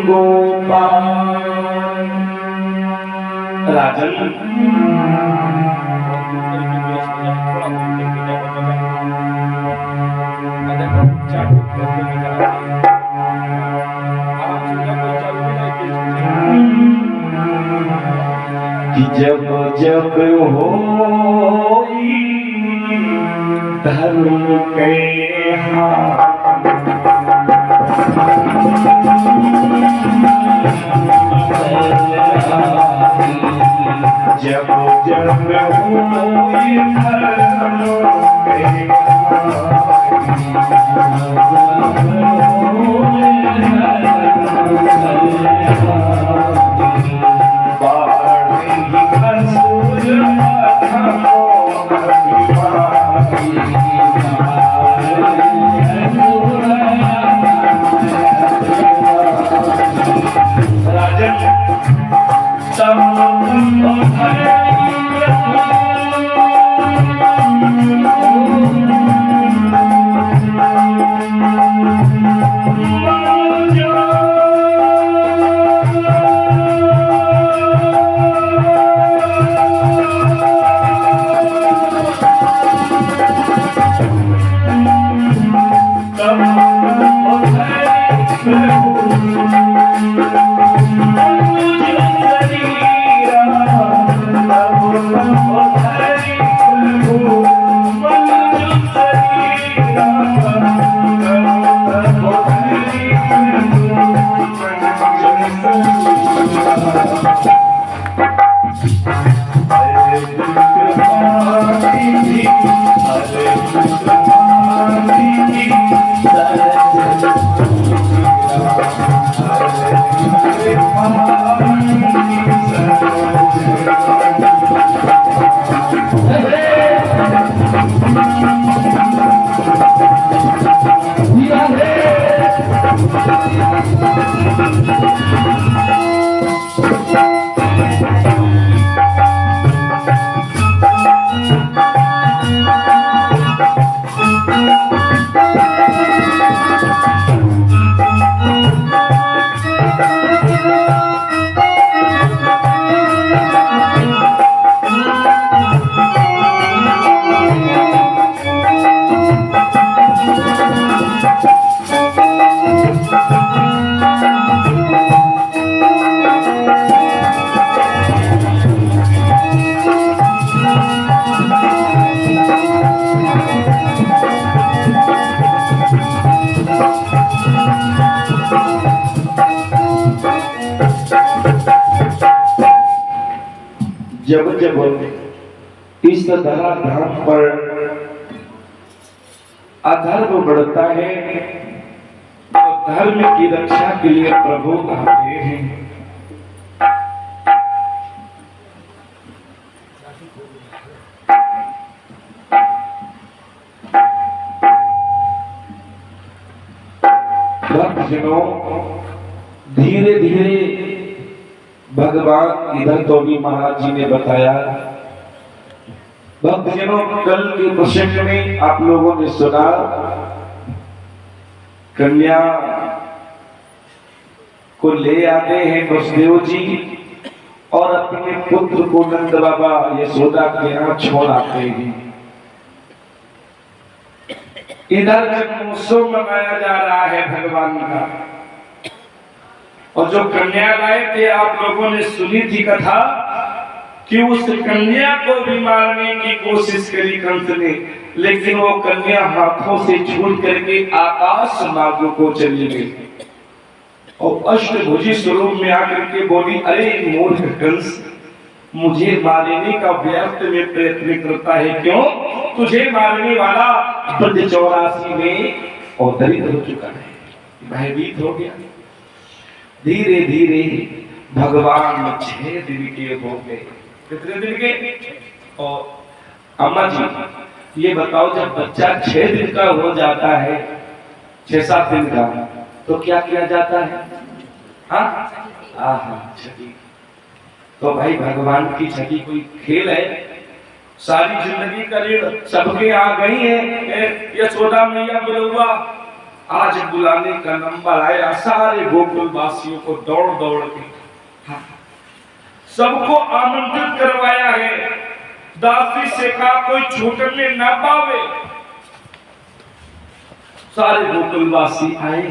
गोपाल राजन कि जब जब होई धर्म के जब जब होई धर्म जब जब इस धराधाम पर अधर्म बढ़ता है तो धर्म की रक्षा के लिए प्रभु आते हैं। भक्तजनों, धीरे धीरे भगवान इधर तो भी महाराज जी ने बताया। भक्तजनों, कल के प्रसंग में आप लोगों ने सुना, कन्या को ले आते हैं वसुदेव जी और अपने पुत्र को नंद बाबा यशोदा के यहाँ छोड़ आते हैं। इधर जन्मोत्सव मनाया जा रहा है भगवान का, और जो कन्या लाए थे आप लोगों ने सुनी थी कथा कि उस कन्या को भी मारने की कोशिश करी कंस ने, लेकिन वो कन्या हाथों से छूट करके आकाश मार्ग को चली गई और अष्टभुजी स्वरूप में आकर के बोली, अरे मूर्ख कंस, मुझे मारने का व्यर्थ में प्रयत्न करता है क्यों? तुझे मारने वाला ब्रज 84 में अवतरित हो चुका है, भयभीत हो गया। धीरे धीरे भगवान 6 दिन के हो गए। कितने दिन के? और अम्मा जी ये बताओ, जब बच्चा 6 दिन का हो जाता है, 6-7 दिन का, तो क्या किया जाता है? हाँ, छठी। तो भाई भगवान की छठी कोई खेल है? सारी जिंदगी का ऋण सबके आ गई है। यशोदा मैया बोलुआ आज बुलाने का नंबर आया, सारे गोकुल वासियों को दौड़ दौड़ के सबको आमंत्रित करवाया है। दासी से कहा कोई छूटने ना पावे। सारे गोकुलवासी आए,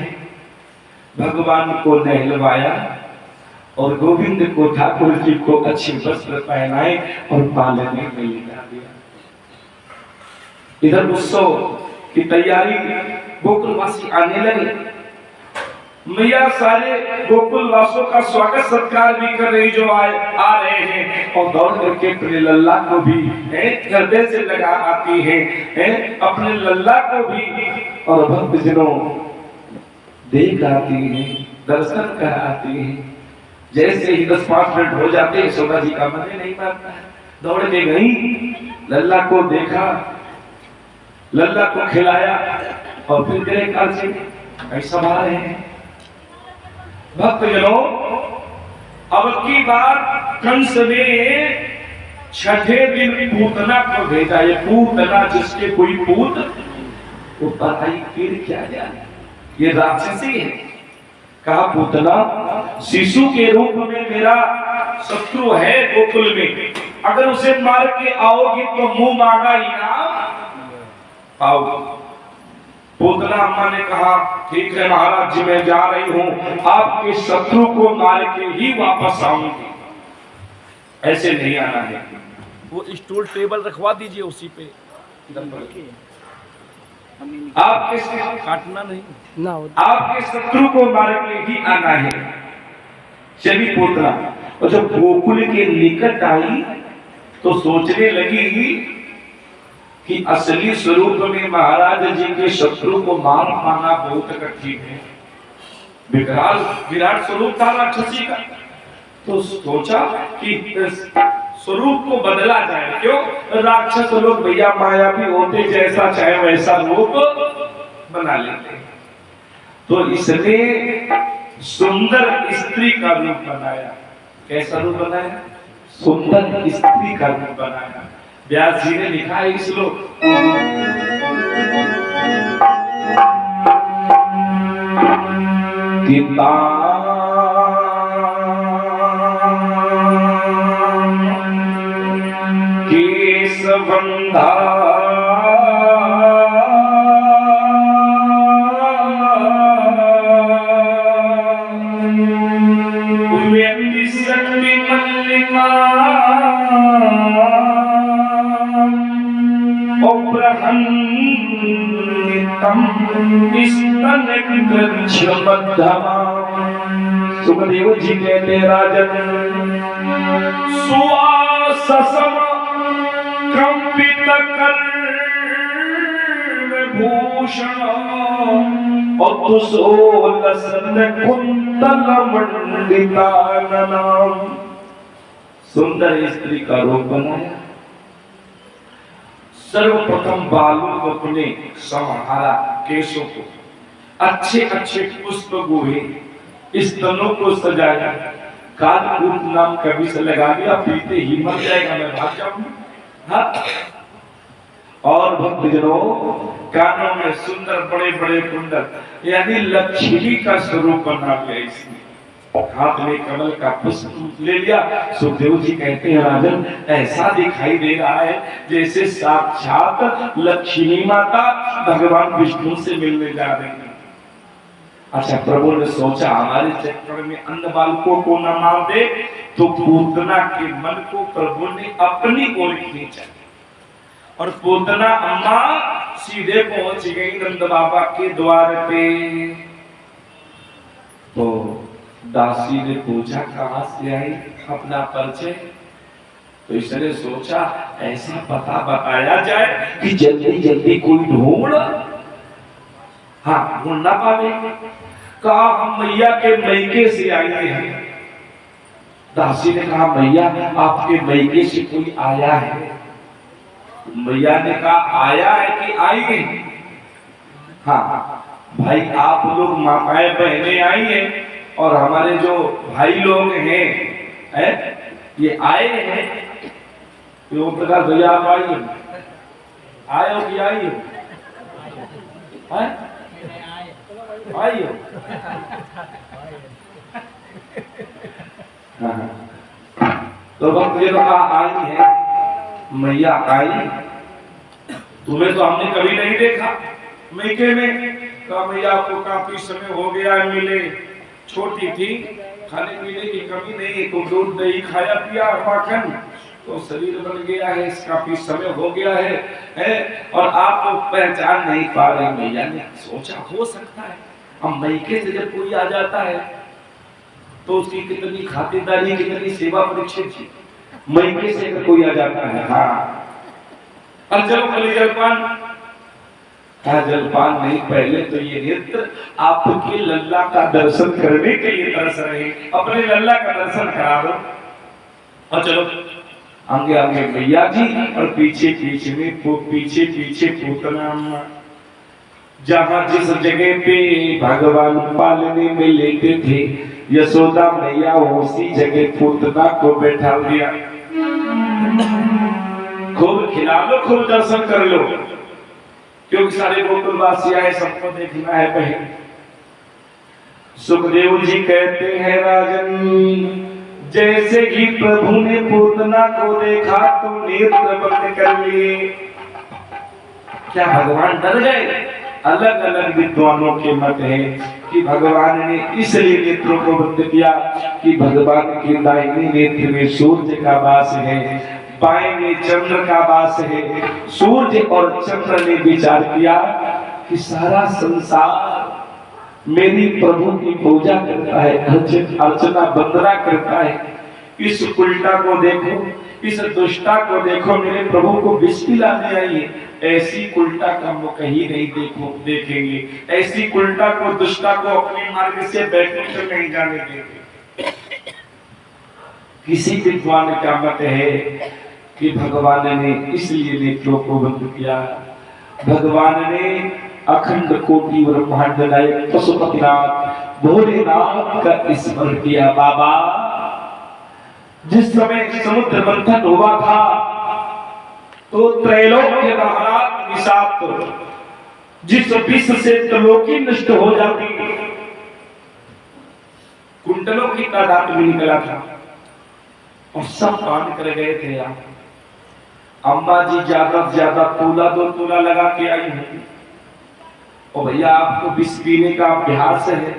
भगवान को नहलवाया और गोविंद को, ठाकुर जी को अच्छे वस्त्र पहनाए और पालने में लिटा दिया। इधर उत्सव की तैयारी, गोकुलवासी आने लगे। मैया सारे गोकुलवासियों का स्वागत सत्कार भी कर रही, जो आ रहे हैं, और दौड़ करके अपने लल्ला को भी हृदय से लगा आती है, अपने लल्ला को भी, और भक्तजनों देख आती है, दर्शन कर आती है। जैसे ही 10-5 मिनट हो जाते हैं, यशोदा जी का मन नहीं मानता है, दौड़ के गई, लल्ला को देखा, लल्ला को खिलाया और फिर गए काल से ऐसा रहे हैं। भक्तजनों, अब की बार कंस ने छठे दिन पूतना को भेजा। ये पूतना जिसके कोई पूत वो पढ़ाई फिर क्या जाए, ये राक्षसी है। कहा पूतना शिशु के रूप में मेरा शत्रु है गोकुल में, अगर उसे मार के आओगी तो मुंह मांगा इनाम पाओगी। पूतना अम्मा ने कहा ठीक है महाराज जी, मैं जा रही हूँ, आपके शत्रु को मार के ही वापस आऊंगी, ऐसे नहीं आना है। वो स्टूल टेबल रखवा दीजिए उसी पे, आपके काटना नहीं ना, आपके शत्रु को मार के ही आना है। चली पूतना, और जब गोकुल के निकट आई तो सोचने लगी कि असली स्वरूप में महाराज जी के शत्रु को मार पाना बहुत कठिन है। विकराल विराट स्वरूप था राक्षसी का, तो सोचा कि स्वरूप को बदला जाए। क्यों? राक्षस लोग भैया माया भी होते, जैसा चाहे वैसा रूप बना लेते। तो इसने सुंदर स्त्री का रूप बनाया। कैसा रूप बनाया? सुंदर स्त्री का रूप बनाया। व्यास जी ने लिखा है इस श्लोक, केशवंधा शक्ति मल्लिका सुखदेव जी कहते राजन सुवाससम कंपित भूषण और कुंतल मंडिता नाम। सुंदर स्त्री का रूप बनाया। सर्वप्रथम बालों को अपने संहारा, केशों को अच्छे अच्छे पुष्प गुहे, स्तनों को सजाया, कालकूट नाम कभी से लगा दिया, पीते ही मर जाएगा, मैं भाग जाऊंगा। हाँ? और भक्तजनों, कानों में सुंदर बड़े बड़े कुंडल, यानी लक्ष्मी का स्वरूप बना लिया इसने। हाथ में कमल का पुष्प ले लिया। सुखदेव जी कहते हैं राजन, ऐसा दिखाई दे रहा है जैसे साक्षात लक्ष्मी माता भगवान विष्णु से मिलने जा रही है। अच्छा, प्रभु ने सोचा हमारे चक्कर में अन्य बालकों को न मार दे, तो पूतना के मन को प्रभु ने अपनी ओर खींचा और पूतना अम्मा सीधे पहुंच गई नंद बाबा के द्वार पे। तो दासी ने पूछा कहां से आई, अपना परिचय। तो इसने सोचा ऐसा पता बताया जाए कि जल्दी जल्दी कोई ढूंढ, हाँ ढूंढ ना पावे। कहा हम मैया के मैके से आए हैं। दासी ने कहा मैया आपके मैके से कोई आया है? मैया ने कहा आया है कि आई है? हाँ भाई, आप लोग माताएं बहनें आई हैं और हमारे जो भाई लोग हैं ये आए हैं। तो प्रकाश भैया आप आइए, आए हो कि आइए? आइए। तो वक्त ये लोग आई है, मैया आई, तुम्हें तो हमने कभी नहीं देखा मैके में। कहा मैया आपको काफी समय हो गया है मिले, छोटी थी, खाने पीने की कमी नहीं, तो दूध दही खाया पिया माखन, तो शरीर बन गया है, काफी समय हो गया है और आप तो पहचान नहीं पा रहे। मैया ने सोचा हो सकता है हम मैके से जब कोई आ जाता है तो उसकी कितनी खातिरदारी, कितनी सेवा परीक्षित थी, मैके से अगर कोई आ जाता है। हाँ, और चलो कल जलपान, क्या जलपान नहीं, पहले तो ये नृत्य आपके लल्ला का दर्शन करने के लिए तरस रहे, अपने लल्ला का दर्शन करा दो। और चलो आगे आगे भैया जी और पीछे पीछे में पीछे पीछे पूतना अम्मा। जहां जिस जगह पे भगवान पालने में लेते थे यशोदा मैया, उसी जगह पूतना को बैठा दिया। खूब खिला लो, खूब दर्शन कर लो, क्योंकि सारे गोकुलवासी आए, सबको देखना है बहन। सुखदेव जी कहते हैं राजन, जैसे ही प्रभु ने पूतना को देखा तो नेत्र बंद कर लिए। क्या भगवान डर गए? अलग अलग विद्वानों के मत है कि भगवान ने इसलिए नेत्रों को बंद किया कि भगवान के दाहिने नेत्र में सूर्य का वास है, बाएं में चंद्र का वास है। सूर्य और चंद्र ने विचार किया कि सारा संसार मेरी प्रभु की पूजा करता है, अर्चना वंदना करता है, इस उल्टा को देखो, इस दुष्टा को देखो, मेरे प्रभु को विष पिलाने आई है, ऐसी उल्टा का हम कहीं नहीं देखेंगे, ऐसी उल्टा को, दुष्टा को अपने मार्ग से बैठने से नहीं जाने देंगे। किसी विद्वान का मत है कि भगवान ने इसलिए नेत्रों को बंद किया। भगवान ने अखंड कोटि ब्रह्मांड नायक पशुपतिनाथ भोलेनाथ का स्मरण किया। बाबा, जिस समय समुद्र मंथन हुआ था तो त्रैलोक्य महाराज विषाक्त, जिस विष से त्रिलोकी नष्ट हो जाती, कुंडलों की तादाद भी निकला था और सब पान कर गए थे। अम्मा जी ज्यादा से ज्यादा तोला 2 तोला लगा के आई है। और भैया आपको विष पीने का अभ्यास है।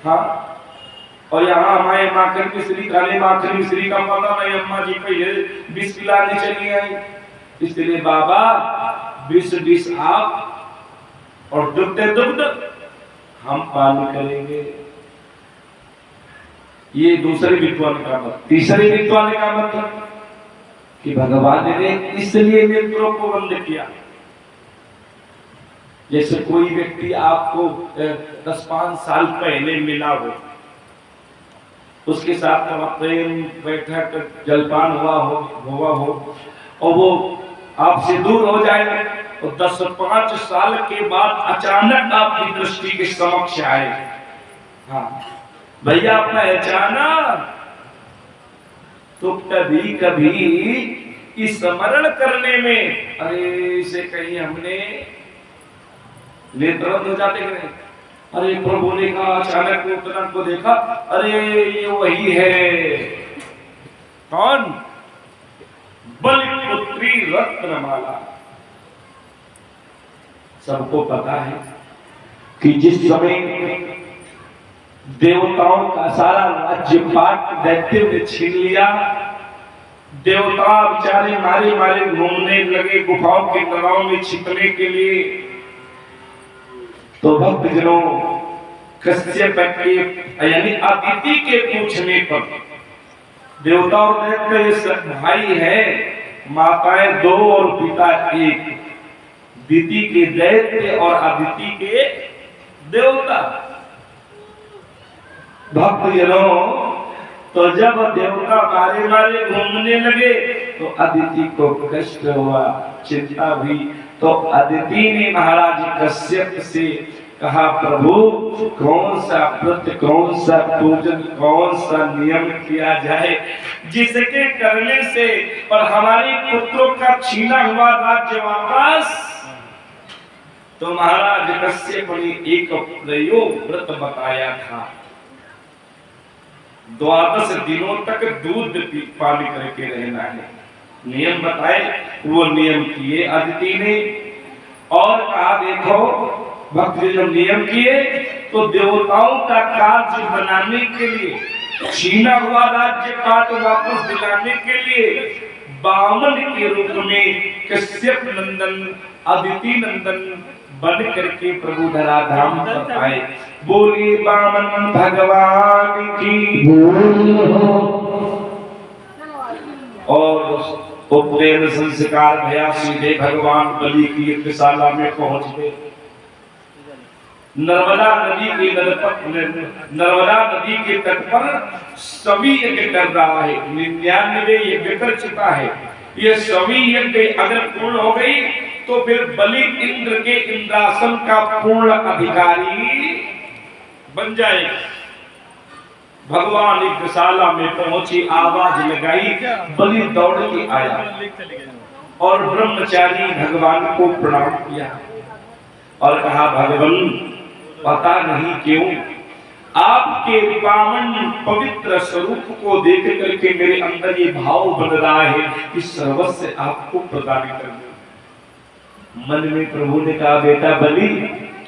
हाँ, और यहाँ हमारे माखन मिश्री, काले माखन मिश्री का पता नहीं, अम्मा जी पहले विष पिलाने चली आई। इसलिए बाबा विष आप और दुग्ध हम पान करेंगे। ये दूसरे विद्वान का मत। तीसरे विद्वान का मत कि भगवान ने इसलिए नेत्रों को बंद किया, जैसे कोई व्यक्ति आपको 10-5 साल पहले मिला हो, उसके साथ प्रेम, बैठक, जलपान हुआ हो और वो आपसे दूर हो जाए और 10-5 साल के बाद अचानक आपकी दृष्टि के समक्ष आए। हाँ भैया, अपना अचानक तो कभी कभी स्मरण करने में अरे इसे कहीं हमने नेत्र हो जाते कि नहीं। अरे प्रभु ने कहा, अचानक उतना को देखा, अरे ये वही है, कौन? बलिपुत्री रत्नमाला। सबको पता है कि जिस समय देवताओं का सारा राज्यपाट दैत्य ने छीन लिया, देवता बेचारे मारे मारे घूमने लगे गुफाओं के तलाव में छिपने के लिए, तो भक्तजनों कश्यप के यानी अदिति के पूछने पर देवता और दैत्य भाई है, माताएं 2 और पिता 1, दिति के दैत्य और अदिति के देवता। भक्तजनों, तो जब देवता मारे मारे घूमने लगे तो अदिति को कष्ट हुआ, चिंता हुई, तो अदिति ने महाराज कश्यप से कहा, प्रभु कौन सा व्रत, कौन सा पूजन, कौन सा नियम किया जाए जिसके करने से और हमारे पुत्रों का छीना हुआ राज्य वापस तो महाराज कश्यप ने एक प्रयोग व्रत बताया था, 12 दिनों तक दूध पानी करके रहना है। नियम बताए, वो नियम किए अदिति ने। और कहा देखो भक्त जब नियम किए तो देवताओं का कार्य बनाने के लिए, छीना हुआ राज्य पाठ वापस दिलाने के लिए बामन के रूप में कश्यप नंदन अदिति नंदन बन करके प्रभु धराधाम पर आए। बोलिए बामन भगवान की। और उपनयन संस्कार भया, सीधे भगवान बलि की यज्ञशाला में पहुंच गए। नर्मदा नदी के तट पर सभी यज्ञ कर रहा है, 99 यज्ञ कर चुका है। ये सभी यज्ञ अगर पूर्ण हो गई तो फिर बलि इंद्र के इंद्रासन का पूर्ण अधिकारी बन जाएगा। भगवान यज्ञशाला में पहुंची, आवाज लगाई, बलि दौड़ के आया और ब्रह्मचारी भगवान को प्रणाम किया और कहा भगवान पता नहीं क्यों आपके पावन पवित्र स्वरूप को देख करके मेरे अंदर ये भाव बन रहा है कि सर्वस्व आपको प्रदान कर दूं। मन में प्रभु ने कहा बेटा बलि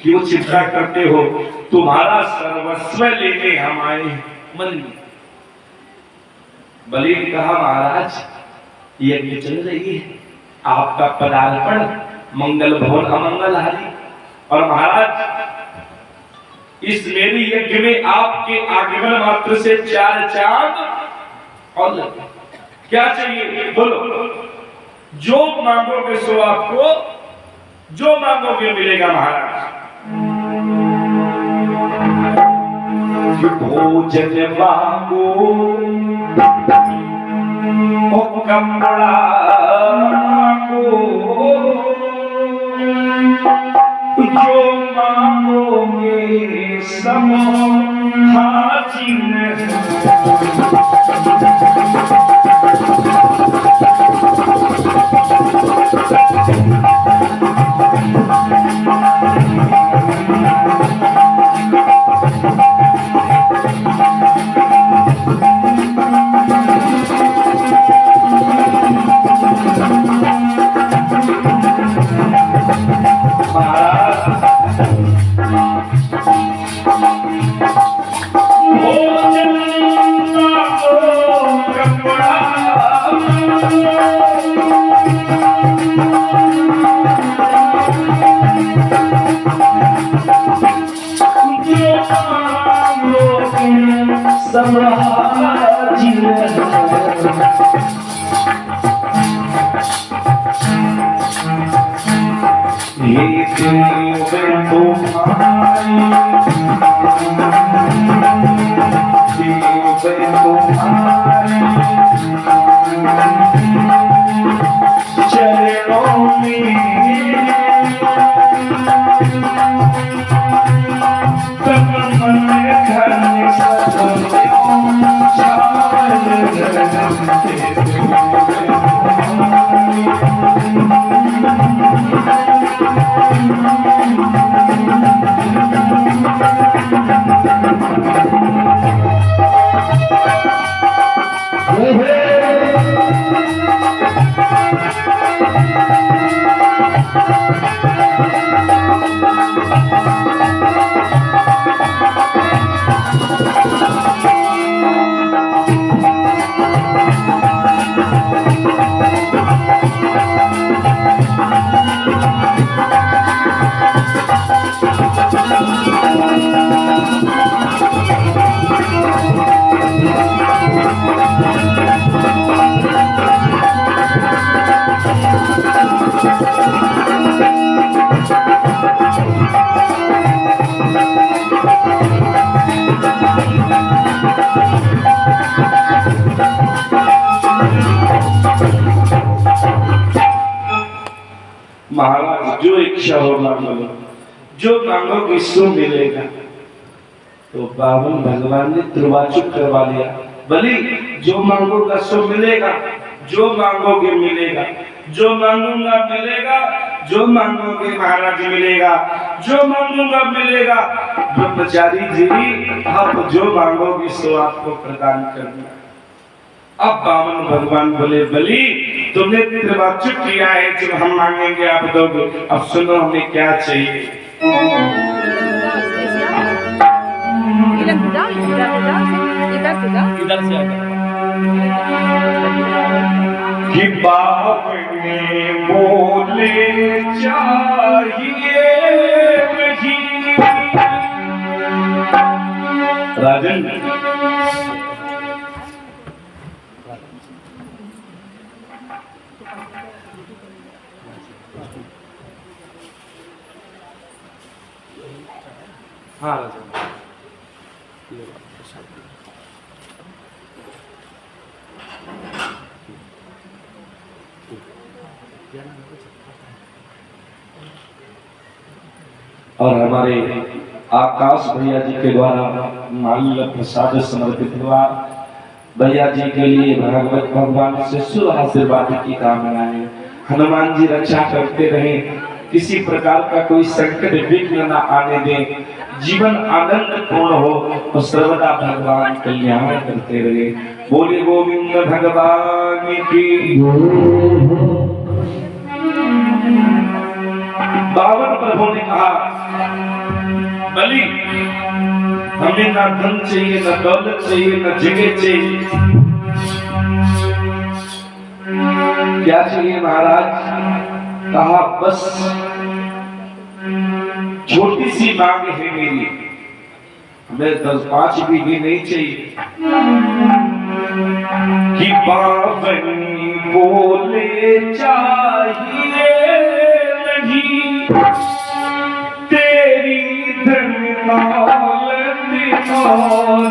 क्यों चिंता करते हो, तुम्हारा सर्वस्व लेने हम आए हैं। मन में बलि ने कहा महाराज यज्ञ चल रही है, आपका पदार्पण मंगल भवन अमंगलहारी, और महाराज इस मेरी यज्ञ में आपके आगमन मात्र से 4 चांद और लगे। क्या चाहिए बोलो, जो मांगोगे सो आपको, जो मांगोगे मिलेगा महाराज। भोजन मांगो ओ कपड़ा मांगो, जो मांगोगे सब हाजिर महाराज जो इच्छा हो मांगो, जो मांगोगे सो मिलेगा। तो बावन भगवान ने त्रिवाचुक करवा लिया, बलि जो मांगोगा सो मिलेगा, जो मांगोगे मिलेगा, जो मांगूंगा मिलेगा, जो मांगोगे महाराज मिलेगा, जो मांगूंगा मिलेगा। ब्रह्मचारी जी आप जो मांगोगे सो आपको प्रदान करना। अब बामन भगवान बोले बलि तुमने इतनी बार चुप किया है, जब हम मांगेंगे आप दोगे। अब सुनो हमें क्या चाहिए। इधर से आकर कि बाप ने बोले चाहिए नहीं। राजन हाँ राजन और हमारे आकाश भैया जी के द्वारा माल्य प्रसाद समर्पित हुआ। भैया जी के लिए भागवत भगवान से शुभ आशीर्वाद की कामना है। हनुमान जी रक्षा करते रहे, किसी प्रकार का कोई संकट विघ्न न आने दें, जीवन आनंद पूर्ण हो और सर्वदा भगवान कल्याण करते रहे। बोले गोविंद भगवान की। बावन प्रभु ने कहा बलि हमें ना धन चाहिए, ना दौलत चाहिए, ना जगह चाहिए। क्या चाहिए महाराज? कहा बस छोटी सी मांग है मेरी, हमें 10-5 बीघे नहीं चाहिए। कि बावनी बोले चाहिए नहीं, तेरी धन दौलत और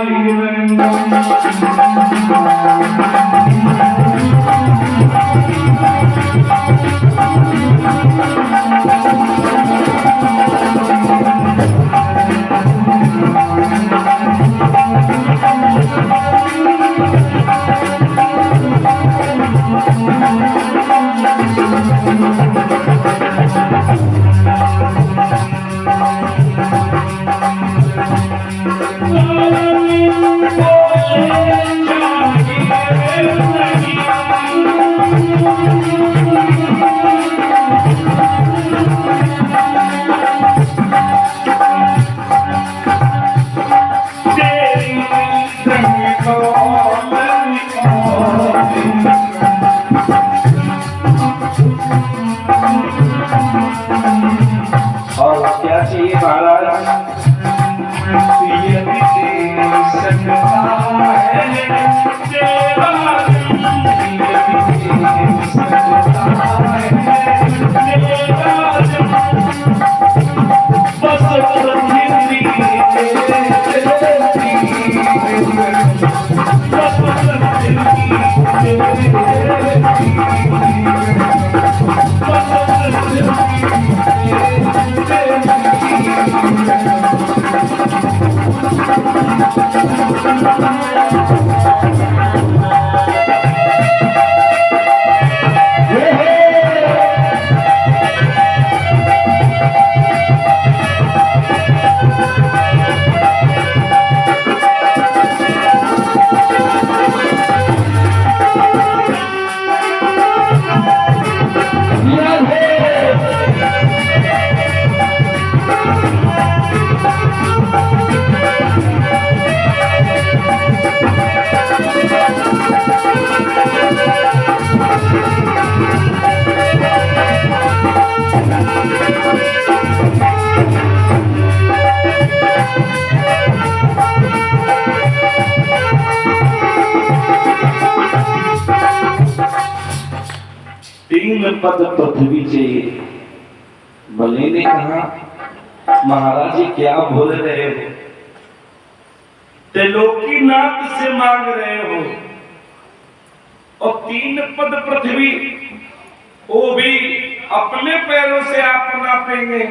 पद पृथ्वी चाहिए। बलि ने कहा महाराज जी क्या बोल रहे हो, त्रिलोकीनाथ से मांग रहे हो और 3 पद पृथ्वी, वो भी अपने पैरों से आप नापेंगे,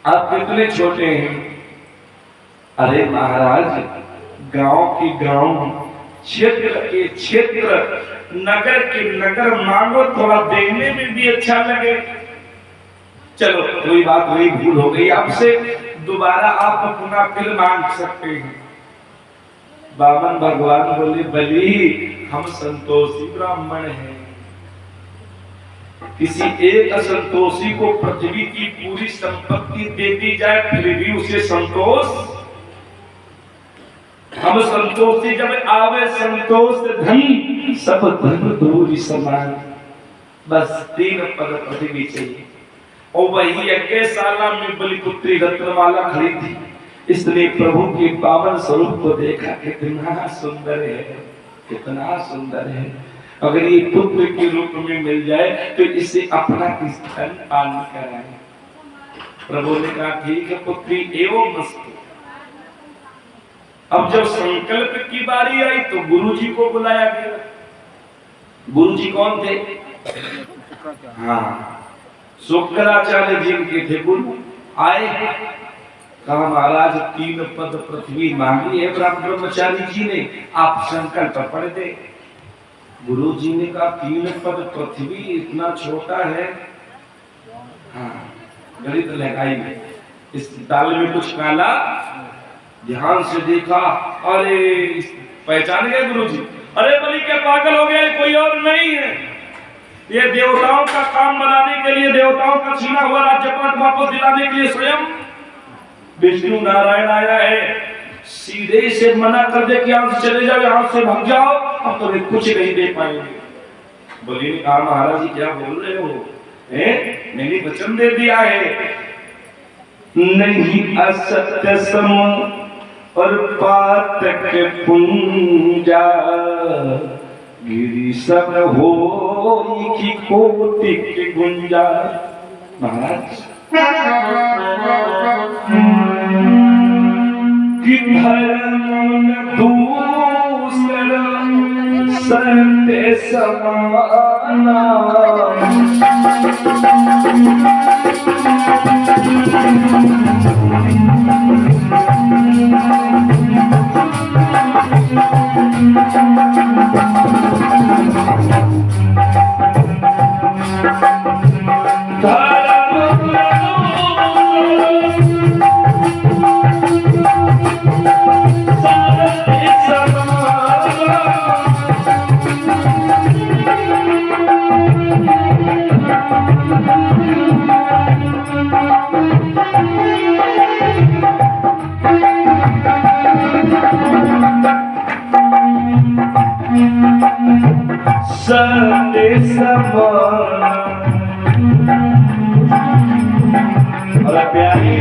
आप कितने छोटे हैं। अरे महाराज गांव की गांव, क्षेत्र के क्षेत्र, नगर के नगर मांगो, थोड़ा देने में भी अच्छा लगे। चलो कोई बात नहीं, भूल हो गई आपसे, दोबारा आप अपना फिर मांग सकते हैं। बामन भगवान बोले, बलि हम संतोषी ब्राह्मण हैं, किसी एक असंतोषी को पृथ्वी की पूरी संपत्ति दे दी जाए फिर भी उसे संतोष, हम संतोषी जब आवे संतोष धन सब धन दूरी समान, बस 3 पद पृथ्वी चाहिए। और वही 21 साल में बलिपुत्री रत्नमाला खड़ी थी, इसने प्रभु के पावन स्वरूप को देखा, कितना सुंदर है, कितना सुंदर है, अगर ये पुत्र के रूप में मिल जाए तो इसे अपना स्तन पान कराए। प्रभु ने कहा ठीक है पुत्री एवं मस्तु। अब जब संकल्प की बारी आई तो गुरुजी को बुलाया गया। गुरुजी कौन थे? हाँ, शुक्राचार्य जी के थे गुरु। आए, कहा महाराज 3 पद पृथ्वी मांगी है ब्रह्मचारी जी ने, आप संकल्प पढ़ दे। गुरु जी ने कहा 3 पद पृथ्वी इतना छोटा है। हाँ, गणित लगाई में इस दाल में कुछ काला, ध्यान से देखा, अरे पहचान गए गुरु जी, अरे बलि के पागल हो गए, कोई और नहीं है, ये देवताओं का काम बनाने के लिए, देवताओं का छीना हुआ राज्यपाट वापस दिलाने के लिए स्वयं विष्णु नारायण आया है। सीधे से मना कर दे कि यहाँ से चले जाओ, यहाँ से भाग जाओ, अब तुम्हें कुछ नहीं दे पाएंगे। बोली ने कहा महाराज जी क्या बोल रहे हो, मैंने वचन दे दिया है, नहीं असत्य सम और पातक पुंजा, गिरी सब हो की कोटि की गुंजा। महाराज कि धर्म दूसरा सत्य समाना, सत्य समाना। और प्यारे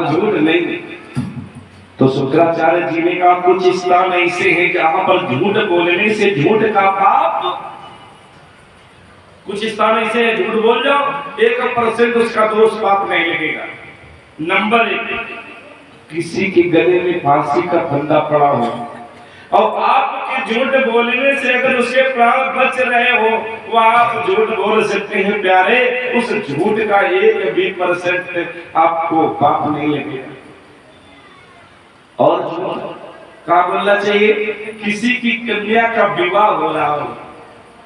आप झूठ नहीं। तो शुक्राचार्य जी ने कहा कुछ स्थान ऐसे हैं जहां पर झूठ बोलने से झूठ का पाप, कुछ स्थान ऐसे हैं झूठ बोल जाओ 1% उसका दोष पाप नहीं लगेगा। नंबर 1, किसी के गले में फांसी का फंदा पड़ा हो और आपके झूठ बोलने से अगर उसके प्राण बच रहे हो, वो आप झूठ बोल सकते हैं प्यारे, उस झूठ का 1% आपको पाप नहीं लगेगा। और क्या बोलना चाहिए, किसी की कन्या का विवाह हो रहा हो,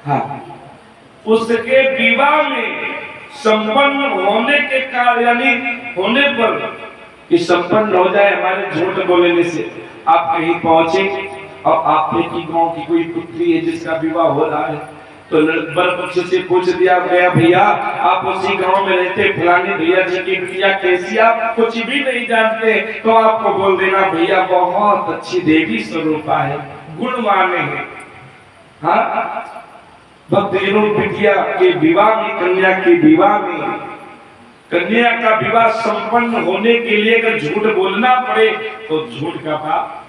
हाँ, उसके विवाह में संपन्न होने के कारण यानी होने पर कि संपन्न हो जाए हमारे झूठ बोलने से, आप कहीं पहुंचे और आपने की गांव की कोई पुत्री है जिसका विवाह हो रहा है, तो बर पक्ष से पूछ दिया गया भैया आप उसी गांव में रहते, फलाने भैया जी की बिटिया कैसी, आप कुछ भी नहीं जानते, तो आपको बोल देना भैया बहुत अच्छी देवी स्वरूपा है, गुणवान है। हाँ, भक्तजनों बिटिया के विवाह में, कन्या के विवाह में, कन्या का विवाह संपन्न होने के लिए अगर झूठ बोलना पड़े तो झूठ का पाप,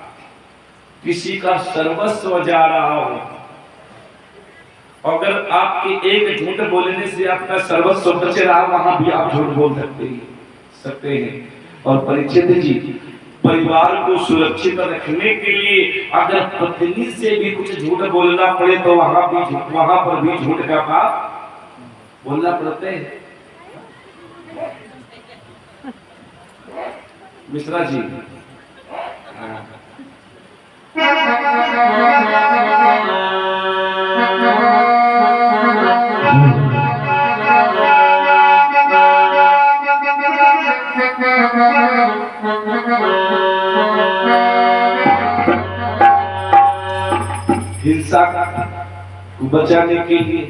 किसी का सर्वस्व जा रहा हो, अगर आपके एक झूठ बोलने से आपका सर्वस्व बच रहा, वहां भी आप झूठ बोल सकते हैं। और परीक्षित जी, परिवार को सुरक्षित रखने के लिए अगर पत्नी से भी कुछ झूठ बोलना पड़े तो वहां पर भी झूठ का पाप बोलना पड़ते हैं। मिश्रा जी, हिंसा को बचाने के लिए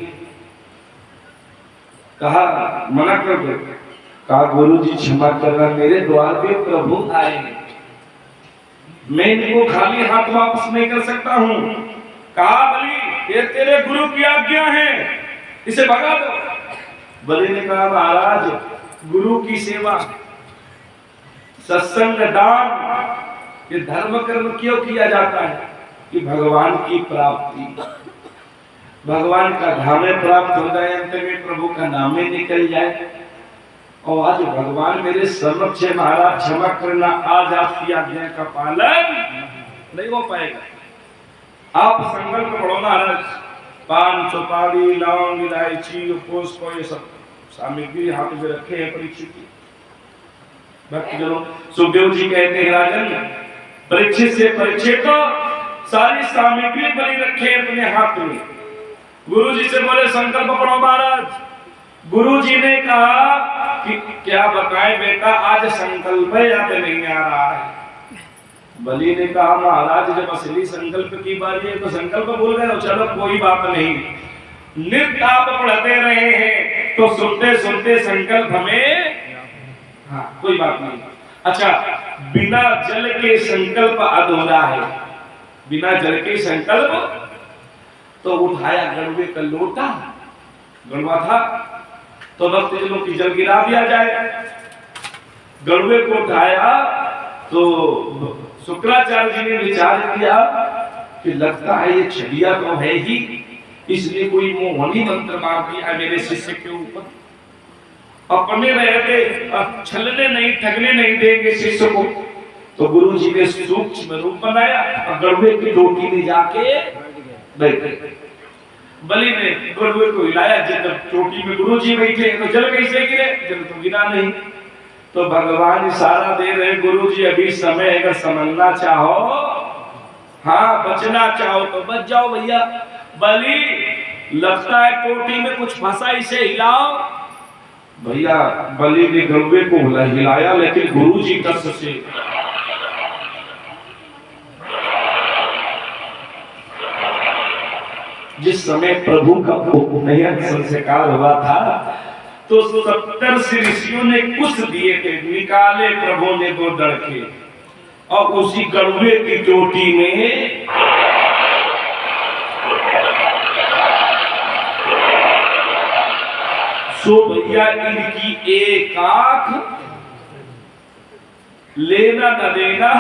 कहा, मना कर दो, कहा गुरु जी क्षमा करना, मेरे द्वार पे प्रभु आए, मैं इनको खाली हाथ वापस नहीं कर सकता हूं। कहा बलि ये तेरे गुरु की आज्ञा है, इसे भगा दो। बलि ने कहा महाराज गुरु की सेवा, सत्संग, दान, ये धर्म कर्म क्यों किया जाता है कि भगवान की प्राप्ति, भगवान का धाम प्राप्त हो जाए, अंत में प्रभु का नाम ही निकल जाए। और आज भगवान मेरे समक्ष है महाराज, क्षमा करना, आज आपकी आज्ञा का पालन नहीं हो पाएगा। आप संकल्प पढ़ो महाराज, पान, सुपारी, लौंग, इलायची, पुष्प, ये सब सामग्री हाथ में रखे हैं परीक्षित की। भक्तजनों, सुखदेव जी कहते हैं राजन, परीक्षित से परीक्षित को सारी सामग्री बनी रखे अपने हाथ में। गुरु जी से बोले संकल्प पढ़ो महाराज। गुरु जी ने कहा कि क्या बताएं बेटा, आज संकल्प याद नहीं आ रहा है। बलि ने कहा महाराज जब असली संकल्प की बारी है तो संकल्प भूल गए, चलो कोई बात नहीं, नित्य आप पढ़ते रहे हैं तो सुनते सुनते संकल्प हमें, हाँ कोई बात नहीं। अच्छा, बिना जल के संकल्प अधूरा है, बिना जल के संकल्प, तो उठाया गड़वे का लोटा, गड़वा था तो भक्तजनों की जल गिरा दिया जाए। गड़वे को उठाया तो शुक्राचार्य जी ने विचार किया कि लगता है ये छड़िया तो है ही, इसलिए कोई मोहनी मंत्र मार दिया मेरे शिष्य के ऊपर। अपने रहते छलने नहीं, ठगने नहीं देंगे शिष्य को, तो गुरु जी ने सूक्ष्म रूप बनाया और गड़वे की टोटी में जाके बैठे। बलि ने गड़वे को हिलाया, जब चोटी में गुरु जी बैठे तो जल कैसे गिरे, जल तो गिरा नहीं। तो भगवान इशारा दे रहे, गुरु जी अभी समय अगर समझना चाहो, हाँ बचना चाहो तो बच जाओ भैया। बलि लगता है टोटी में कुछ फंसा, इसे हिलाओ। भैया बलि ने गड़वे को हिलाया, लेकिन गुरु जी कष्ट से जिस समय प्रभु का उपनयन संस्कार हुआ था तो 70 ऋषियों ने कुछ दिए थे, निकाले प्रभु ने 2 डड़के और उसी गड़वे की चोटी में सो भैया इनकी एक आंख लेना न देना।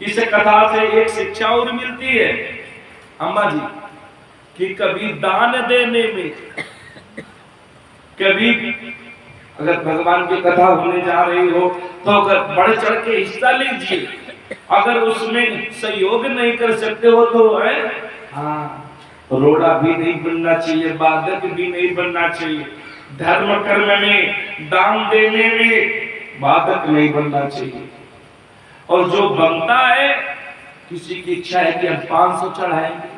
इस कथा से एक शिक्षा और मिलती है अम्मा जी कि कभी दान देने में, कभी अगर भगवान की कथा होने जा रही हो तो अगर बढ़ चढ़ के हिस्सा लीजिए, अगर उसमें सहयोग नहीं कर सकते हो तो है हाँ, रोड़ा भी नहीं बनना चाहिए, बाधक भी नहीं बनना चाहिए, धर्म कर्म में दान देने में बाधक नहीं बनना चाहिए। और जो बनता है, किसी की इच्छा है कि हम 500 चढ़ाएंगे,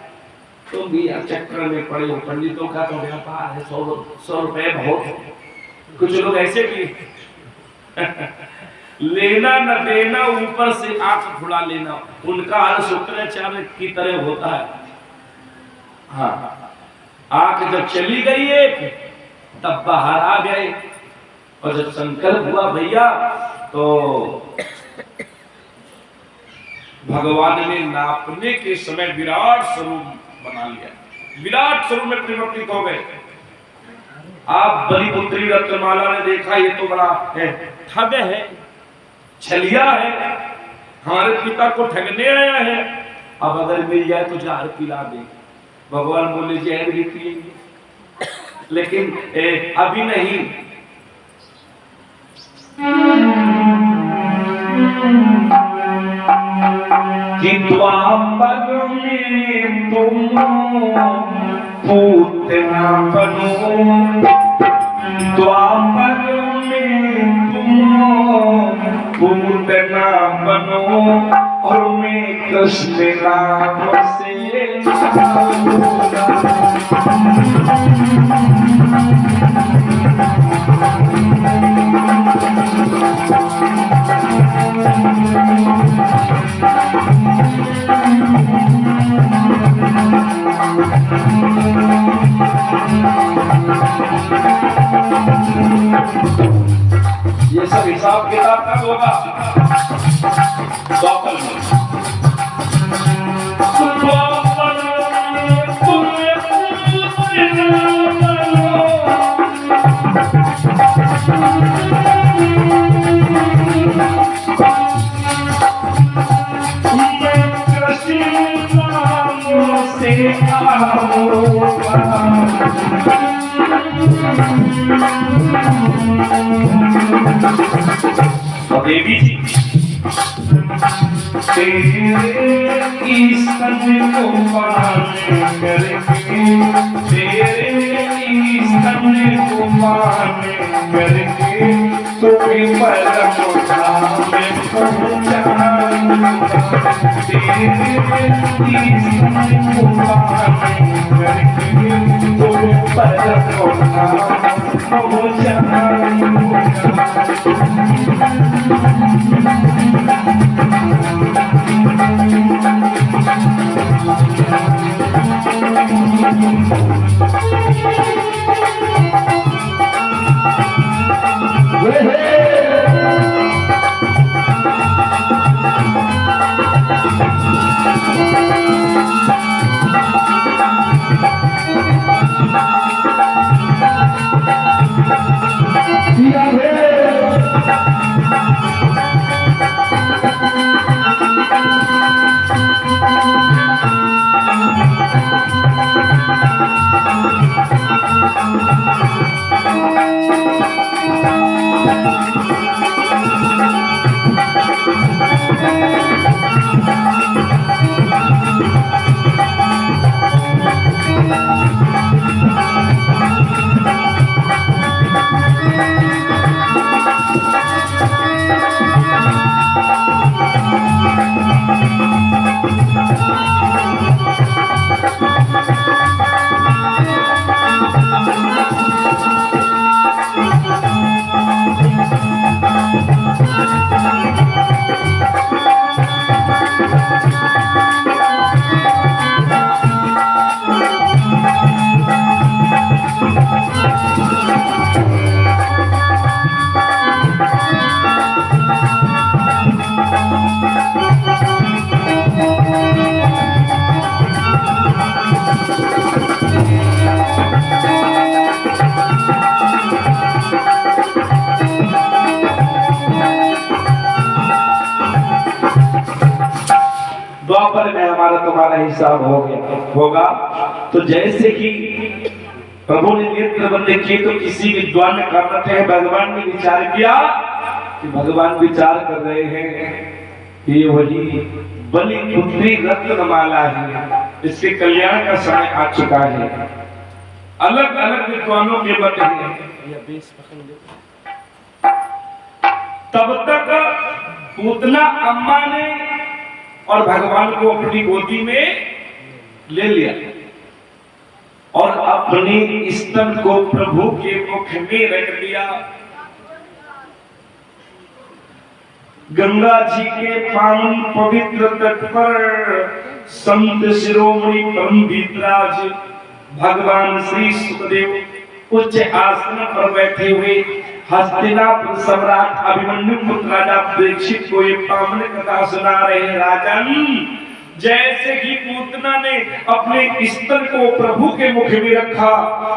तो भी चक्कर में पड़े हो, पंडितों का तो व्यापार है, 100 रुपए बहुत है। कुछ लोग ऐसे भी लेना न देना, ऊपर से आंख खुला लेना, उनका हाल शुक्राचार्य की तरह होता है। हाँ, आंख जब चली गई एक, तब बाहर आ गए, और जब संकल्प हुआ भैया तो भगवान ने नापने के समय विराट स्वरूप बना लिया, विराट स्वरूप में परिवर्तित हो गए। आप बलिपुत्री रत्नमाला ने देखा, ये तो बड़ा है, ठग है, छलिया है, हमारे पिता को ठगने आया है, अब अगर मिल जाए तो जहर पिला दे। भगवान बोले जहर भी पिएंगे, लेकिन अभी नहीं। कि द्वापर में तुम पूतना बनो, द्वापर में तुम पूतना बनो, और मैं कृष्ण नाम से ये सब हिसाब किताब कब होगा? द्वापर में। देवी जी तेरे ईश्वर को माने करके, तेरे ईश्वर को माने करके, तुम्हें परम धाम में पहुंचाऊंगा। तेरे ईश्वर को माने करके, तुम्हें परम धाम में पहुंचाऊंगा। बराबर में हमारा तुम्हारा हिसाब हो गया होगा। तो जैसे कि प्रभु ने नेत्र बंद किए तो किसी विद्वान ने कहा है, भगवान ने विचार किया कि भगवान विचार कर रहे हैं ये वही बलि पुत्री रत्नमाला है, इसके कल्याण का समय आ चुका है। अलग अलग विद्वानों के मत हैं। तब तक पूतना अम्मा ने और भगवान को अपनी गोदी में ले लिया और अपने स्तन को प्रभु के मुख में रख दिया। गंगा जी के पावन पवित्र तट पर संत शिरोमणि परम धीतराज भगवान श्री सुखदेव उच्च आसन पर बैठे हुए हस्तिनापुर सम्राट अभिमन्यु पुत्र राजा परीक्षित को ये पावन कथा सुना रहे हैं। राजन, जैसे ही पूतना ने अपने स्तन को प्रभु के मुख में रखा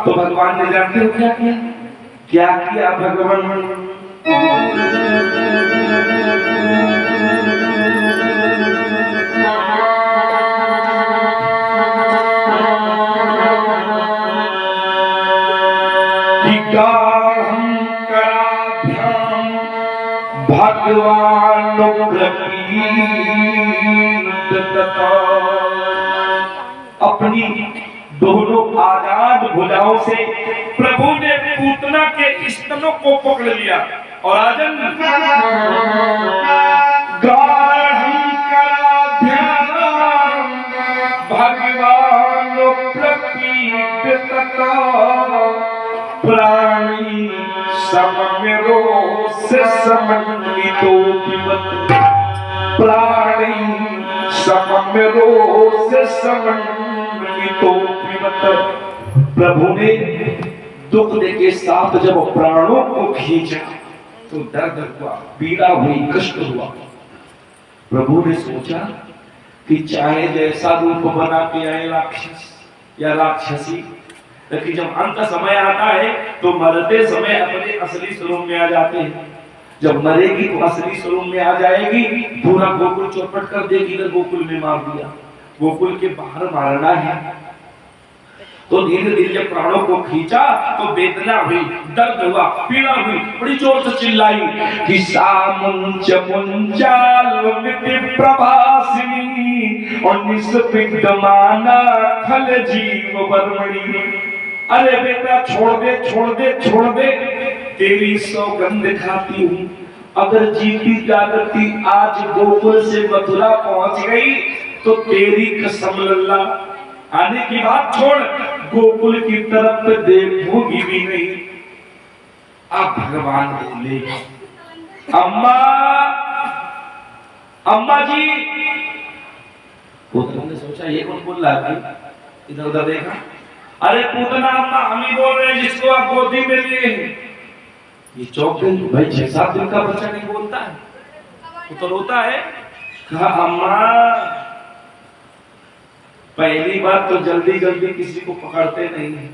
तो भगवान ने जानते हो क्या किया? क्या किया भगवान? भगवान अपनी दोनों आजाद भुजाओं से प्रभु ने पूतना के स्तनों को पकड़ लिया और राजन भगवान प्राणी सममेरो से समन्वितो विमत प्राणी सममेरो से समन्वितो विमत। प्रभु ने दुख के साथ जब प्राणों को खींचा तो दर्द हुआ, पीड़ा हुई, कष्ट हुआ। प्रभु ने सोचा कि चाहे जैसा रूप बना के आए राक्षस या राक्षसी, लेकिन जब अंत समय आता है तो मरते समय अपने असली स्वरूप में आ जाते हैं। जब मरेगी तो असली स्वरूप में आ जाएगी, पूरा गोकुल चौपट कर देगी। इधर गोकुल में मार दिया, गोकुल के बाहर मारना है। तो धीरे धीरे जब प्राणों को खींचा तो वेदना हुई, दर्द हुआ, पीड़ा हुई, बड़ी जोर से चिल्लाई कि सामुंच मुंचालुमिति प्रभासिनी और निस्पिंडमाना खल जीव वर्मणी। अरे बेटा छोड़ दे, छोड़ दे, छोड़ दे, तेरी सौगंध खाती हूँ। अगर जीती जागती आज गोकुल से मथुरा पहुंच गई तो तेरी कसम लल्ला, आने की बात छोड़, गोकुल की तरफ देखूंगी भी नहीं। अब भगवान बोले, अम्मा, अम्मा जी। पुत्र ने सोचा ये कौन बोल रहा है, इधर उधर देखा, अरे पूतना अम्मा हम ही बोल रहे हैं जिसको आप गोदी में लिए हैं। ये चौंक गई, भाई 6-7 दिन का बच्चा नहीं बोलता है, वो तो रोता है। कहा अम्मा, पहली बार तो जल्दी जल्दी किसी को पकड़ते नहीं है,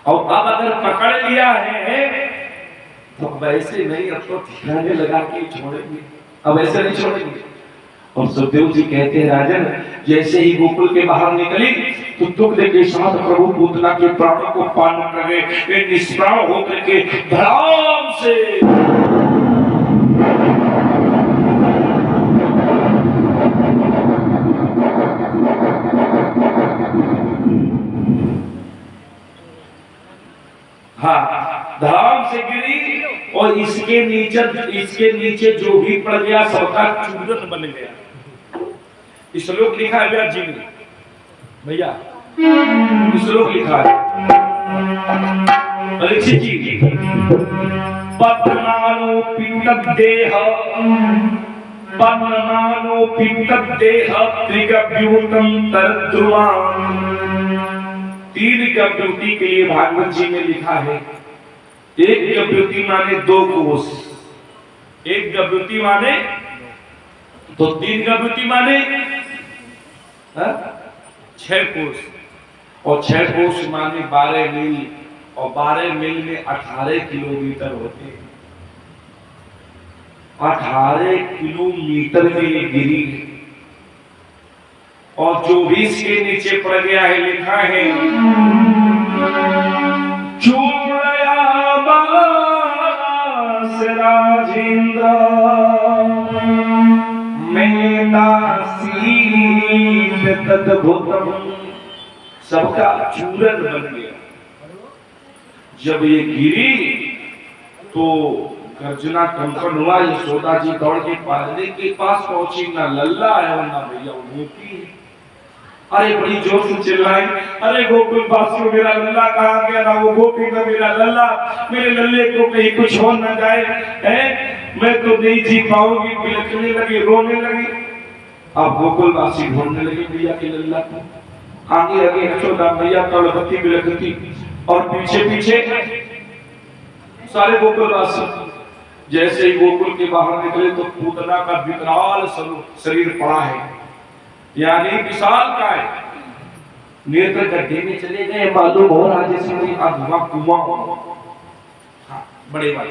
और अब अगर पकड़ लिया है तो वैसे नहीं, अब तो ठिकाने लगा के छोड़ेंगे, अब ऐसे नहीं छोड़ेंगे। और सुखदेव जी कहते हैं राजन, जैसे ही गोकुल के बाहर निकली तो दुग्ध के साथ प्रभु पूतना के प्राणों को पान कर गए। निष्प्राण होकर के धड़ाम से धड़ाम से गिरी और इसके नीचे जो भी पड़ गया सबका चूरन बन गया। श्लोक लिखा है व्यास जी ने, भैया श्लोक लिखा है परीक्षित जी, पद्मानो पितदेह त्रिगव्यूतम तरद्रुवान। तीन गव्यूति के लिए भागवत जी में लिखा है, एक गव्यूति माने 2 कोस, एक गव्यूति माने तो 3 गव्यूति माने 6 कोस, और 6 कोस माने 12 मील, और 12 मील में 18 किलोमीटर होते हैं। 18 किलोमीटर में गिरी और 24 के नीचे पड़ गया है, लिखा है चूड़या बास राजेंद्र में दासी तद्भुतम, सबका चूरन बन गया। जब ये गिरी तो गर्जना कंपन हुआ। यशोदा जी दौड़ के पालने के पास पहुंची, ना लल्ला है और ना भैया गोपी है। अरे बड़ी जोर से चिल्लाई, अरे गोकुल वासियों मेरा लल्ला कहाँ गया, ना वो गोपी का मेरा लल्ला, मेरे लल्ले को कहीं कुछ हो ना जाए, है मैं तो नहीं जी पाऊंगी। बिलखने लगी, रोने लगी। अब गोकुल वासी ढूंढने लगे भैया के लल्ला को। आगे आगे यशोदा मैया तड़पती बिलखती और पीछे पीछे सारे गोकुलवासी। जैसे ही गोकुल के बाहर निकले तो पूतना का विकराल शरीर पड़ा है, यानी विशाल का है। नेत्र गड्ढे में चले गए, मालूम हो रहा जैसे अधवा कुआं। हाँ, बड़े भाई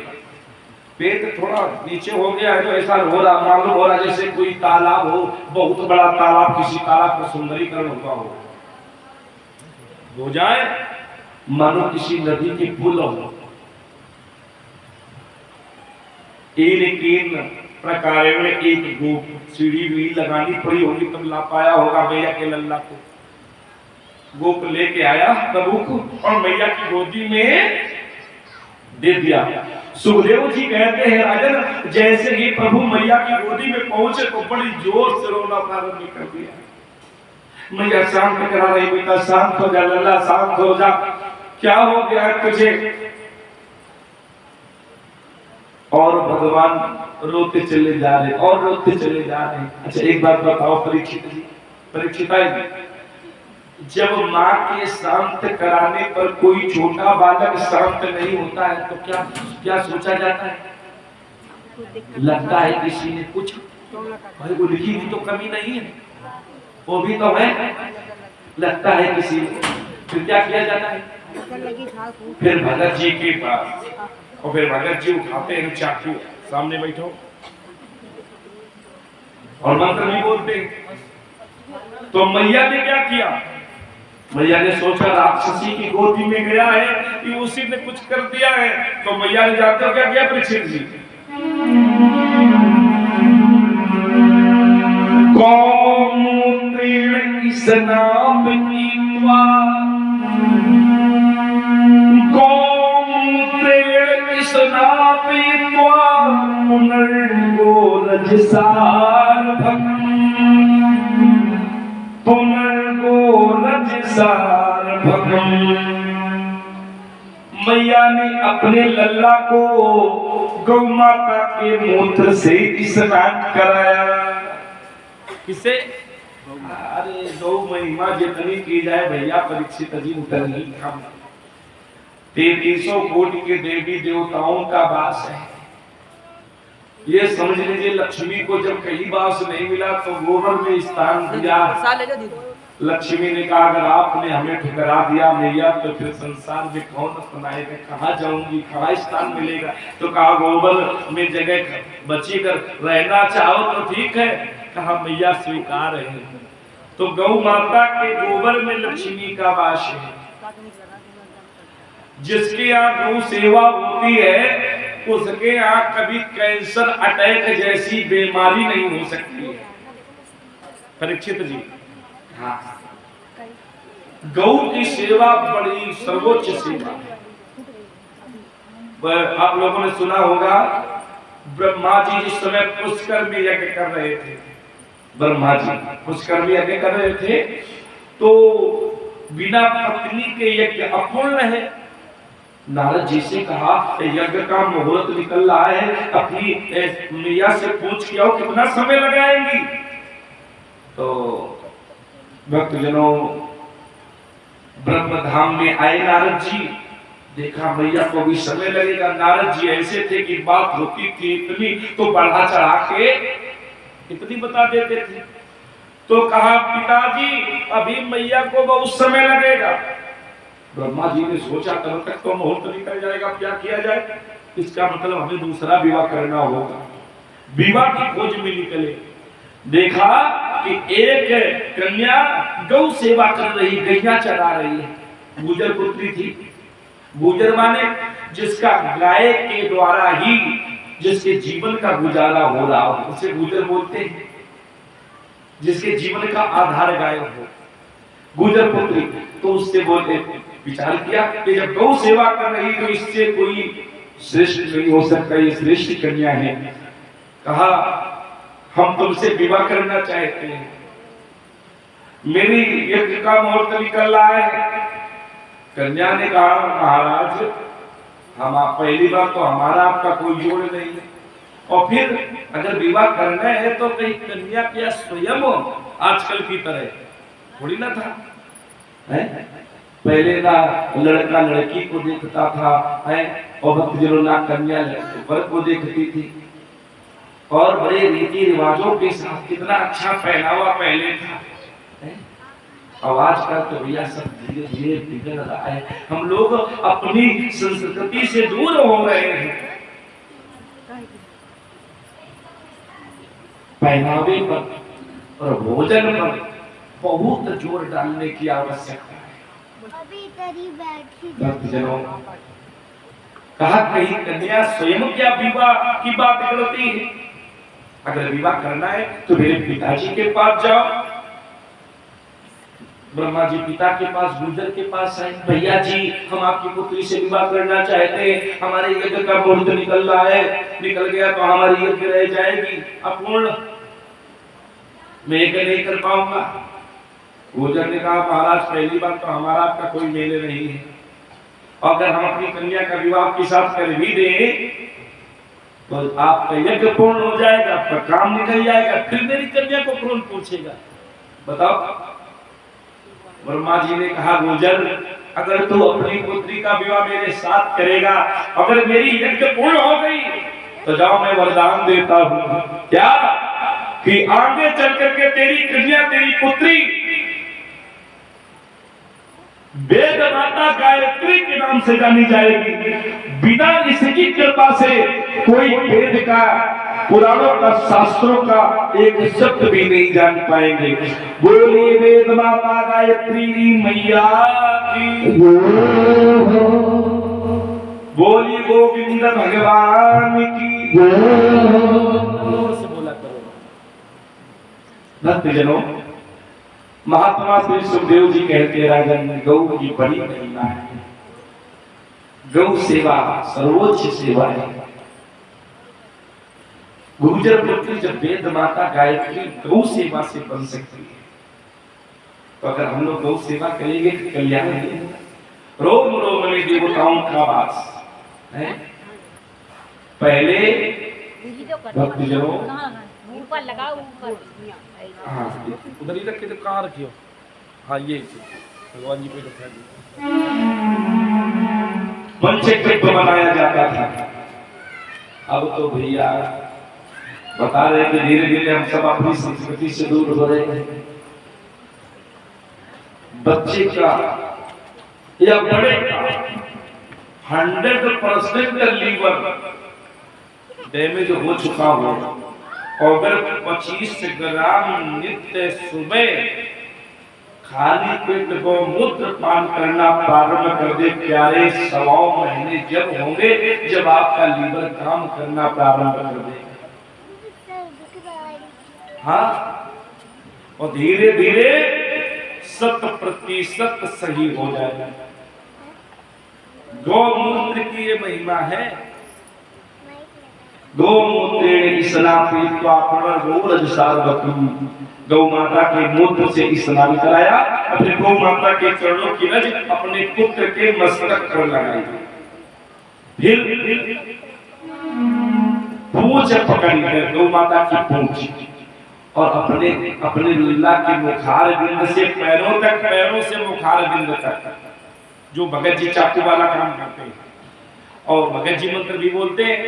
पेट थोड़ा नीचे हो गया है तो ऐसा हो रहा, मालूम हो रहा जैसे कोई तालाब हो, बहुत बड़ा तालाब, किसी तालाब का सुंदरीकरण हुआ हो जाए, मानो किसी नदी के पुल हो। इन प्रकार में एक गोप सीढ़ी भी लगानी पड़ी होगी, तब ला पाया होगा मैया के लल्ला को। गोप लेके आया प्रभु को और मैया की गोदी में दे दिया। सुखदेव जी कहते हैं राजन, जैसे ही प्रभु मैया की गोदी में पहुंचे तो बड़ी जोर से रोना प्रारंभ कर दिया। मैया शांत करा रही, बेटा शांत हो जा लल्ला, शांत हो जा, क्या हो गया तुझे। और भगवान रोते चले जा रहे और रोते चले जा रहे। अच्छा एक बात बताओ परीक्षित जी, परीक्षिता जी, जब माँ के शांत कराने पर कोई छोटा बालक शांत नहीं होता है तो क्या क्या सोचा जाता है? लगता है किसी ने कुछ भाई वो लिखी भी तो कमी नहीं है, वो भी तो है, लगता है किसी ने। फिर क्या किया जाता है? फिर भगत जी के पास, और फिर भगत जी उठाते हैं चाकू, सामने बैठो और मंत्र नहीं बोलते। तो मैया ने क्या किया? मैया ने सोचा राक्षसी की गोदी में गया है कि उसी ने कुछ कर दिया है, तो मैया ने जानते हो क्या किया परीक्षित जी? कौमुत्रेण स्नान कीत्वा, कौमुत्रेण स्नान कीत्वा पुनर्गो रजसार्भकम्, पुनर्गो रजसार्भकम्। मैया ने अपने लल्ला को गौ माता के मूत्र से स्नान कराया। किसे? अरे गौ महिमा जितनी की जाए भैया परीक्षित जी उतनी कम। 3300 कोटि के देवी देवताओं का वास है। ये समझ लीजिए लक्ष्मी को जब कहीं वास नहीं मिला तो गोबर में स्थान दिया। लक्ष्मी ने कहा अगर आपने हमें ठुकरा दिया मैया तो फिर संसार में कौन अपनाएगा, कहाँ जाऊंगी, कहाँ स्थान मिलेगा। तो कहा गोबर में जगह बची कर रहना चाहो तो ठीक है, कहा मैया स्वीकार है। तो गौ माता के गोबर में लक्ष्मी का वास है। जिसके यहाँ गौ सेवा होती है उसके यहाँ कभी कैंसर अटैक जैसी बीमारी नहीं हो सकती है। परीक्षित जी, हाँ, गौ की सेवा बड़ी सर्वोच्च सेवा है। आप लोगों ने सुना होगा ब्रह्मा जी जिस समय पुष्कर में यज्ञ कर रहे थे, ब्रह्मा जी पुष्कर में यज्ञ कर रहे थे तो बिना पत्नी के यज्ञ अपूर्ण है। नारद जी से कहा यज्ञ का मुहूर्त निकल रहा है, अपनी मैया से पूछ के आओ कितना समय लगाएंगी। तो भक्तजनों ब्रह्म धाम में आए नारद जी, देखा मैया को भी समय लगेगा। नारद जी ऐसे थे कि बात होती थी इतनी तो बढ़ा चढ़ा के इतनी बता देते थे। तो कहा पिताजी अभी मैया को बहुत समय लगेगा। ब्रह्मा जी ने सोचा तब तक तो मुहूर्त निकल जाएगा, क्या किया जाए। इसका मतलब हमें दूसरा विवाह करना होगा। विवाह की खोज में निकले, देखा कि एक कन्या गौ सेवा कर रही, गैया चरा रही है। गुजर पुत्री थी। गुजर माने जिसका गाय के द्वारा ही जिसके जीवन का गुजारा हो रहा हो, उसे गुजर बोलते हैं। जिसके जीवन का आधार गाय हो, गुजर पुत्री। तो उससे बोलते, विचार किया कि जब गौ सेवा कर रही तो इससे कोई श्रेष्ठ नहीं हो सकता, ये श्रेष्ठ कन्या है। कहा हम तुमसे विवाह करना चाहते हैं, मेरी यज्ञ का मुहूर्त निकल रहा है। कन्या ने कहा महाराज हम आप, पहली बार तो हमारा आपका कोई जोड़ नहीं है, और फिर अगर विवाह करना है तो कहीं कन्या क्या स्वयं आजकल की तरह थोड़ी ना था है? पहले ना लड़का लड़की को देखता था है, और भक्तजनों ना कन्या वर को देखती थी, और बड़े रीति रिवाजों के साथ कितना अच्छा पहनावा पहले था है? आवाज का तो भैया सब धीरे धीरे बिगड़ रहा है। हम लोग अपनी संस्कृति से दूर हो रहे हैं। पहनावे पर और भोजन पर बहुत जोर डालने की आवश्यकता है। भक्तजनों, कहा कहीं कन्या स्वयं क्या विवाह की बात करती है? अगर विवाह करना है तो मेरे पिताजी के पास जाओ। ब्रह्मा जी पिता के पास, गुजर के पास आए, भैया जी हम आपकी पुत्री से विवाह करना चाहते हैं, हमारे यज्ञ का मुहूर्त निकल रहा है, निकल गया तो हमारी यज्ञ रह जाएगी अपूर्ण, मैं यज्ञ नहीं कर पाऊंगा। गुजर ने कहा महाराज पहली बार तो हमारा आपका कोई मेल नहीं है, अगर हम अपनी कन्या का विवाह आपके साथ कर भी दें तो आपका यज्ञ पूर्ण हो जाएगा, आपका काम निकल जाएगा, फिर मेरी कन्या को कौन पूछेगा बताओ। ब्रह्मा जी ने कहा गुजर अगर तू अपनी पुत्री का विवाह मेरे साथ करेगा, अगर मेरी यज्ञ पूर्ण हो गई तो जाओ मैं वरदान देता हूं क्या कि आगे चल करके तेरी कन्या, तेरी पुत्री वेद माता गायत्री के नाम से जानी जाएगी। बिना इसकी कृपा से कोई वेद का, पुराणों का, शास्त्रों का एक शब्द भी नहीं जान पाएंगे। बोलिए वेद माता गायत्री मैया की, बोलिए गोविंद भगवान की। से बोला करो भक्तजनों, महात्मा श्री सुखदेव जी कहते राजन गौ की बड़ी महिमा है, गौ सेवा सर्वोच्च सेवा है। गुर्जर पुत्री जब वेद माता गायत्री गौ सेवा से बन सकती है, तो अगर हम लोग गौ सेवा करेंगे तो कल्याण है। रोम रोम में देवताओं का वास है। पहले भक्तजनों ऊपर लगाओ, ऊपर हाँ उधर ही रखे तो कहाँ रखियो? हाँ ये भगवान जी पे रखा है। पंचकृत बनाया जाता था। अब तो भैया बता रहे कि धीरे धीरे हम सब अपनी संस्कृति से दूर हो रहे हैं। बच्चे का या बड़े का 100% लीवर डैमेज हो चुका हो, अगर 25 ग्राम नित्य सुबह खाली पेट गौमूत्र पान करना प्रारंभ कर दे प्यारे, 1.25 महीने जब होंगे जब आपका लीवर काम करना प्रारंभ कर देगा। हाँ, और धीरे धीरे 100% सही हो जाएगा। गौमूत्र की ये महिमा है। गौमूत्रेण स्नापयित्वा पुनर्गौरजसार्वतम्, गौ माता के मूत्र से स्नान कराया, अपने गौ माता के चरणों की रज अपने पुत्र के मस्तक पर लगाई, फिर पूंछ पकड़ी गौ माता की पूंछ और अपने अपने लीला के मुखार बिंद से पैरों तक, पैरों से मुखार बिंद तक, जो भगत जी चाकू वाला काम करते हैं और भगत जी मंत्र भी बोलते हैं,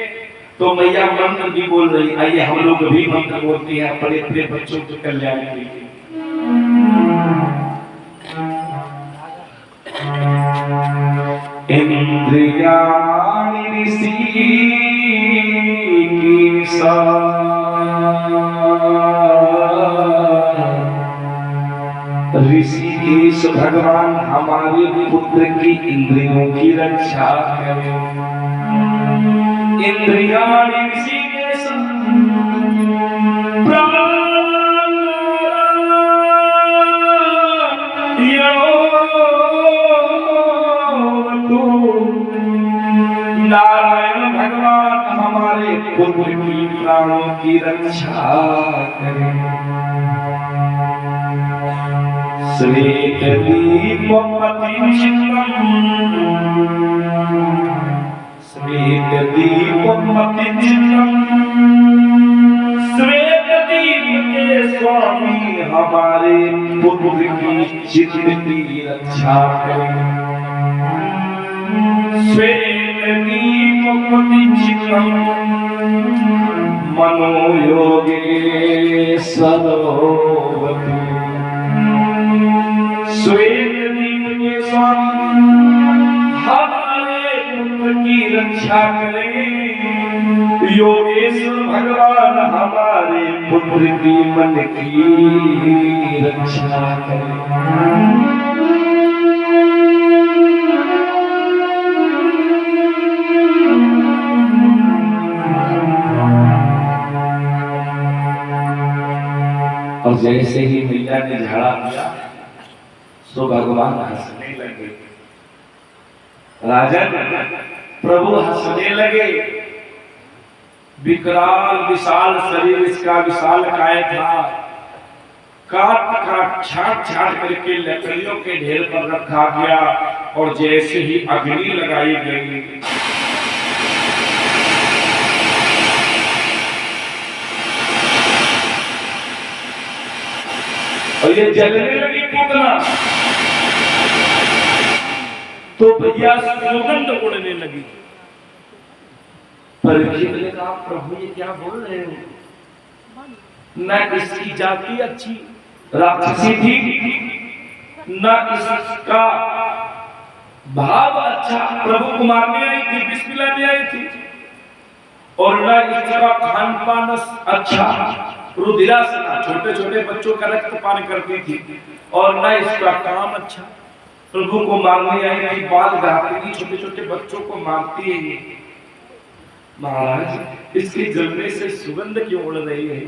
तो मैया मंत्र भी बोल रही। आइए हम लोग भी मंत्र बोलते हैं अपने अपने बच्चों के कल्याण के लिए। इंद्रियाणि ऋषिकेशा भगवान हमारे पुत्र की इंद्रियों की रक्षा करें। इंद्रियाणि ऋषिकेशं नारायण भगवान हमारे पुत्र की प्राणों की रक्षा करें। श्वेतदीपमतिचित्रं श्वेतदीपमतिचित्रं श्वेतदीप के स्वामी हमारे पुत्र की चित्त की रक्षा करें। श्वेतदीपमतिचित्रं मनोयोगेश्वरो श्वेतदीप के स्वामी हमारे पुत्र की रक्षा करें। योगेश्वर भगवान हमारे पुत्र की मन की रक्षा करें। और जैसे ही मैया ने झाड़ा दिया तो भगवान हंसने लगे। राजन प्रभु हंसने लगे। विकराल विशाल शरीर इसका विशाल काय था। काट काट छाट छाट करके लकड़ियों के ढेर पर रखा गया और जैसे ही अग्नि लगाई गई और ये जलने लगी पूतना तो भैया सुगंध उड़ने लगी। परीक्षित ने कहा प्रभु ये क्या बोल रहे हो? न इसकी जाति अच्छी राक्षसी थी, न इसका भाव अच्छा प्रभु को मारने आई थी, विष पिलाने आई थी, और न इसका खान पान अच्छा रुधिरासना छोटे छोटे बच्चों का रक्तपान करती थी, और न इसका काम अच्छा प्रभु को मारने आई थी, बाल घाती थी, छोटे छोटे बच्चों को मारती है। महाराज इसके जलने से सुगंध क्यों उड़ रही है?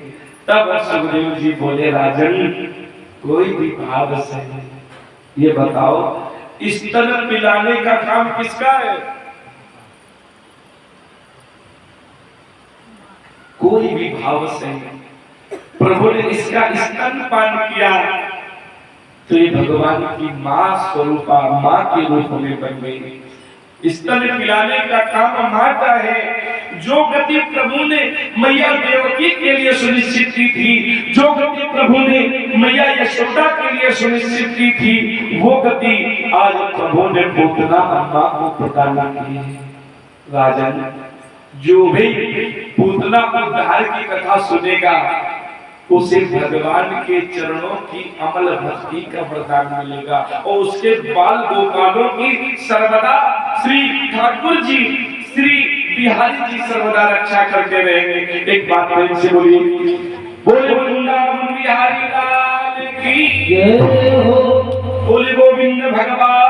तब सुखदेव जी बोले राजन कोई भी भाव से ये बताओ स्तन पिलाने का काम किसका है? कोई भी भाव से प्रभु ने इसका स्तनपान किया तो ये भगवान की मां स्वरूपा मां के रूप में बन गई। स्तन पिलाने का काम मां का है। जो गति प्रभु ने मैया देवकी के लिए सुनिश्चित की थी, जो गति प्रभु ने मैया यशोदा के लिए सुनिश्चित की थी, वो गति आज प्रभु ने पूतना अम्मा को प्रदान की है। राजन जो भी पूतना उद्धार की कथा सुनेगा उसे भगवान के चरणों की अमल भक्ति का वरदान मिलेगा और उसके बाल गोपालों की सर्वदा श्री ठाकुर जी श्री बिहारी जी सर्वदा रक्षा करते रहेंगे। एक बात प्रेम से बोलिए, बोले वृंदावन बिहारी लाल की जय हो, बोले गोविंद भगवान